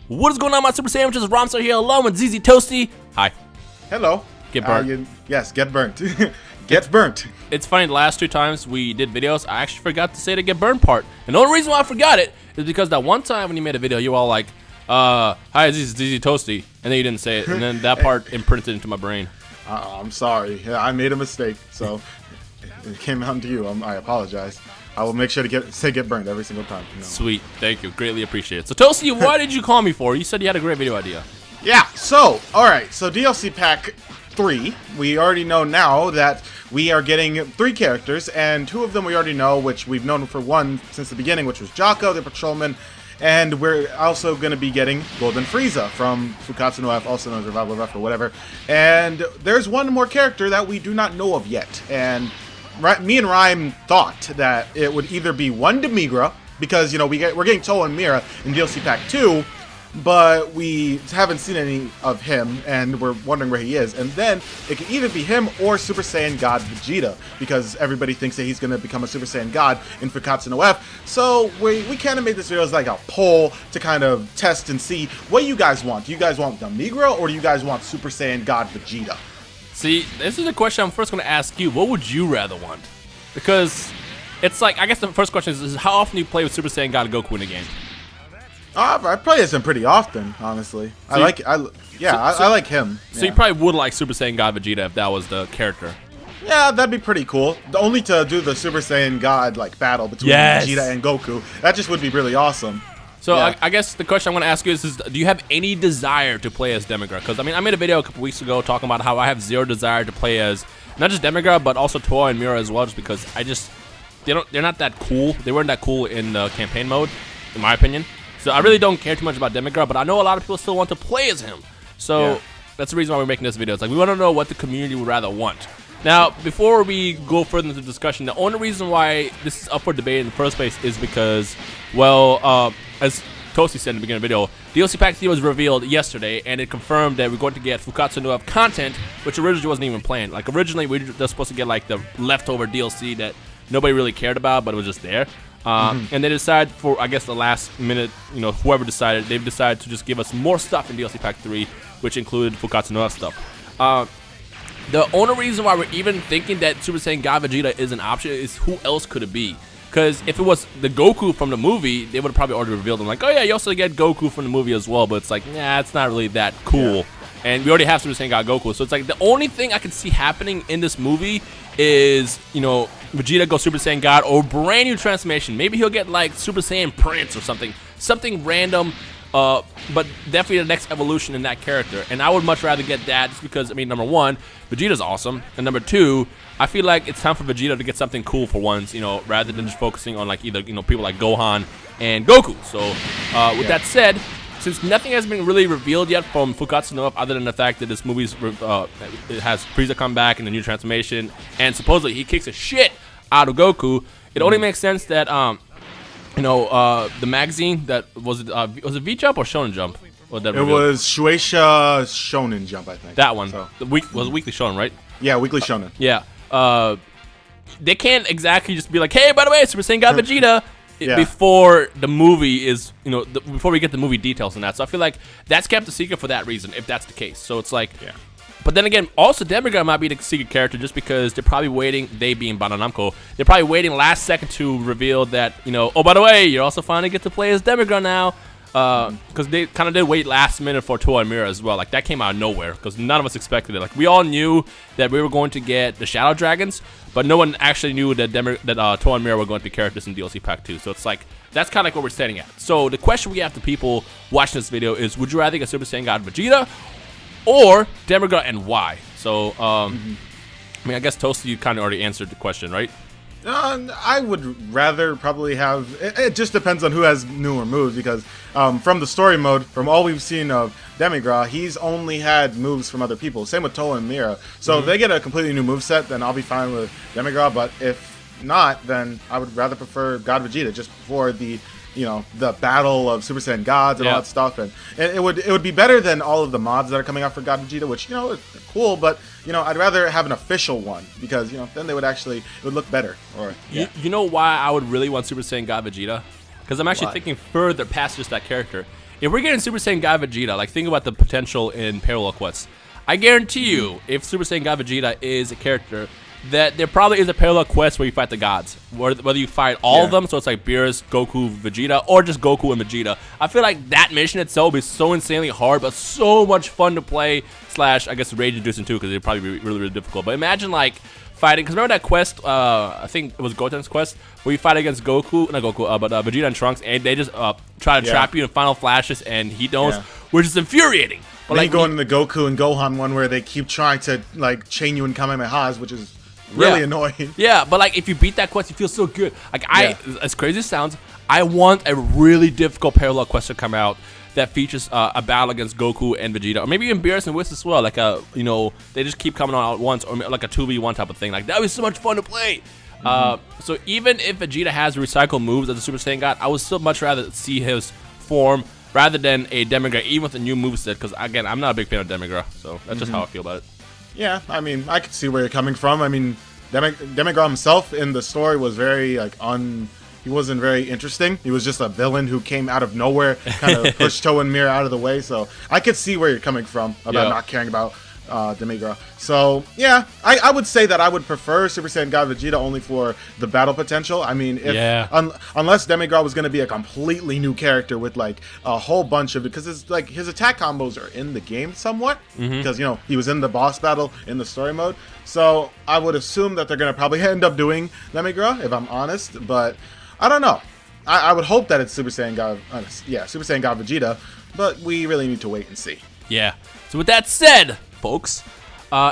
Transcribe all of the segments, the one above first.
What is going on, my Super Sandwiches? Romstar here along with ZZ Toasty. Hi. Hello. Get burnt. Yes, get burnt. Get burnt. It's funny, the last two times we did videos, I actually forgot to say the get burnt part. And the only reason why I forgot it is because that one time when you made a video, you were all like, hi, this is ZZ Toasty. And then you didn't say it. And then that part imprinted into my brain. I'm sorry. Yeah, I made a mistake, so it came out to you. I apologize. I will make sure to say get burnt every single time. No. Sweet. Thank you. Greatly appreciate it. So, Toasty, what did you call me for? You said you had a great video idea. Yeah, so, alright, so DLC Pack 3, we already know now that we are getting 3 characters, and 2 of them we already know, which we've known for one since the beginning, which was Jaco, the Patrolman, and we're also going to be getting Golden Frieza from Fukkatsu no F, also known as Revival of F or whatever, and there's one more character that we do not know of yet, and me and Rhyme thought that it would either be one Demigra, because, you know, we're getting Towa and Mira in DLC Pack 2, but we haven't seen any of him, and we're wondering where he is. And then it could either be him or Super Saiyan God Vegeta, because everybody thinks that he's going to become a Super Saiyan God in Fukkatsu no F. So we kind of made this video as like a poll to kind of test and see what you guys want. Do you guys want Demigra, or do you guys want Super Saiyan God Vegeta? See, this is a question I'm first going to ask you. What would you rather want? Because it's like, I guess the first question is how often do you play with Super Saiyan God Goku in a game? I play as him pretty often, honestly. So I like him. So you probably would like Super Saiyan God Vegeta if that was the character. Yeah, that'd be pretty cool. Only to do the Super Saiyan God like battle between Vegeta and Goku. That just would be really awesome. So yeah. I guess the question I'm going to ask you is do you have any desire to play as Demigra? Because I mean, I made a video a couple weeks ago talking about how I have zero desire to play as not just Demigra, but also Towa and Mira as well, just because they're not that cool. They weren't that cool in the campaign mode, in my opinion. So I really don't care too much about Demigra, but I know a lot of people still want to play as him. So that's the reason why we're making this video. It's like we want to know what the community would rather want. Now, before we go further into the discussion, the only reason why this is up for debate in the first place is because, well, as Toasty said in the beginning of the video, DLC Pack 3 was revealed yesterday, and it confirmed that we're going to get Fukkatsu no F content, which originally wasn't even planned. Like, originally, we were just supposed to get, like, the leftover DLC that nobody really cared about, but it was just there. And they decided for, I guess, the last minute, you know, whoever decided, they've decided to just give us more stuff in DLC Pack 3, which included Fukkatsu no F stuff. The only reason why we're even thinking that Super Saiyan God Vegeta is an option is who else could it be? Because if it was the Goku from the movie, they would have probably already revealed them. Like, oh yeah, you also get Goku from the movie as well, but it's like, nah, it's not really that cool. Yeah. And we already have Super Saiyan God Goku, so it's like the only thing I can see happening in this movie is, you know, Vegeta go Super Saiyan God or brand new transformation. Maybe he'll get like Super Saiyan Prince or something random. But definitely the next evolution in that character. And I would much rather get that just because, I mean, number one, Vegeta's awesome. And number two, I feel like it's time for Vegeta to get something cool for once, you know, rather than just focusing on like either, you know, people like Gohan and Goku. So with that said, since nothing has been really revealed yet from Fukkatsu no F other than the fact that this movie's it has Frieza come back in the new transformation, and supposedly he kicks the shit out of Goku, it only makes sense that you know, the magazine that was it V Jump or Shonen Jump? It was Shueisha Shonen Jump, I think. That one. So. Was Weekly Shonen, right? Yeah, Weekly Shonen. Yeah. They can't exactly just be like, hey, by the way, Super Saiyan God Vegeta before the movie is, you know, before we get the movie details and that. So I feel like that's kept a secret for that reason, if that's the case. So it's like, but then again, also Demigra might be the secret character just because they're probably waiting, they being Bandai Namco, they're probably waiting last second to reveal that, you know, oh, by the way, you also finally get to play as Demigra now. Because they kind of did wait last minute for Towa and Mira as well. Like, that came out of nowhere because none of us expected it. Like, we all knew that we were going to get the Shadow Dragons, but no one actually knew that Towa and Mira were going to be characters in DLC Pack 2. So it's like, that's kind of like what we're standing at. So the question we have to people watching this video is, would you rather get Super Saiyan God Vegeta or Demigra, and why? So, I mean, I guess Toasty, you kind of already answered the question, right? I would rather probably have... It just depends on who has newer moves, because from the story mode, from all we've seen of Demigra, he's only had moves from other people. Same with Towa and Mira. So if they get a completely new moveset, then I'll be fine with Demigra, but if not, then I would rather prefer God Vegeta, just for the, you know, the battle of Super Saiyan Gods and all that stuff. And it would be better than all of the mods that are coming out for God Vegeta, which, you know, are cool, but, you know, I'd rather have an official one, because, you know, then they would actually, it would look better. Or you know why I would really want Super Saiyan God Vegeta? Because I'm actually thinking further past just that character. if we're getting Super Saiyan God Vegeta, like think about the potential in Parallel Quests. I guarantee you, if Super Saiyan God Vegeta is a character, that there probably is a parallel quest where you fight the gods. Whether you fight all of them, so it's like Beerus, Goku, Vegeta, or just Goku and Vegeta. I feel like that mission itself is so insanely hard, but so much fun to play, / I guess rage inducing too, because it'd probably be really, really difficult. But imagine like fighting, because remember that quest, I think it was Goten's quest, where you fight against Goku, not Goku, but Vegeta and Trunks, and they just try to trap you in final flashes and heat domes, which is infuriating. But like going to the Goku and Gohan one where they keep trying to like chain you in Kamehamehas, which is really annoying. Yeah, but like if you beat that quest, you feel so good. Like as crazy as it sounds, I want a really difficult parallel quest to come out that features a battle against Goku and Vegeta, or maybe even Beerus and Whis as well. Like they just keep coming on at once, or like a 2v1 type of thing. Like that was so much fun to play. So even if Vegeta has recycled moves as a Super Saiyan God, I would still much rather see his form rather than a Demigra, even with a new moveset. Because again, I'm not a big fan of Demigra, so that's just how I feel about it. Yeah, I mean, I can see where you're coming from. I mean, Demigra himself in the story was very like he wasn't very interesting. He was just a villain who came out of nowhere, kind of pushed Toa and Mira out of the way. So I could see where you're coming from about not caring about Demigra. So yeah, I would say that I would prefer Super Saiyan God Vegeta only for the battle potential. I mean, unless Demigra was going to be a completely new character with like a whole bunch of, because it's like his attack combos are in the game somewhat, because he was in the boss battle in the story mode. So I would assume that they're going to probably end up doing Demigra, if I'm honest, but I don't know. I would hope that it's Super Saiyan God, Super Saiyan God Vegeta, but we really need to wait and see. Yeah. So with that said, folks,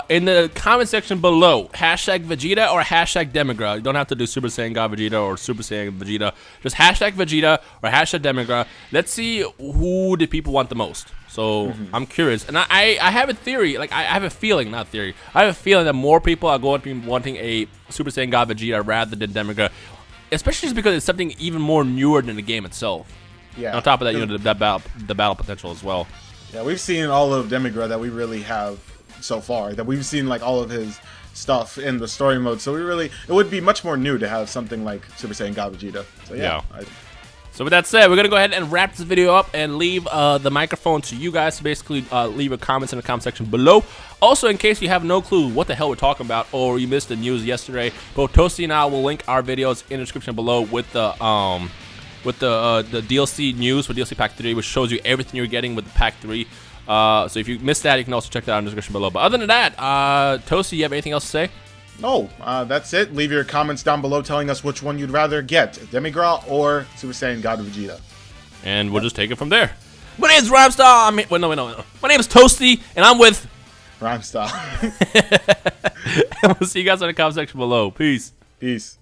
in the comment section below, hashtag Vegeta or hashtag Demigra. You don't have to do Super Saiyan God Vegeta or Super Saiyan Vegeta. Just hashtag Vegeta or hashtag Demigra. Let's see who do people want the most. So I'm curious, and I have a theory. Like I have a feeling, not theory. I have a feeling that more people are going to be wanting a Super Saiyan God Vegeta rather than Demigra, especially just because it's something even more newer than the game itself. Yeah. On top of that, the battle potential as well. Yeah, we've seen all of Demigra that we really have so far. That we've seen like all of his stuff in the story mode. So it would be much more new to have something like Super Saiyan God Vegeta. So yeah. So with that said, we're gonna go ahead and wrap this video up and leave the microphone to you guys to basically leave your comments in the comment section below. Also, in case you have no clue what the hell we're talking about or you missed the news yesterday, both Toasty and I will link our videos in the description below with the DLC news for DLC Pack 3, which shows you everything you're getting with the Pack 3. So if you missed that, you can also check that out in the description below. But other than that, Toasty, you have anything else to say? No, that's it. Leave your comments down below telling us which one you'd rather get, Demigra or Super Saiyan God Vegeta. And we'll just take it from there. My name's Rhymestar. No. My name is Toasty, and I'm with Rhymestar. And we'll see you guys in the comment section below. Peace. Peace.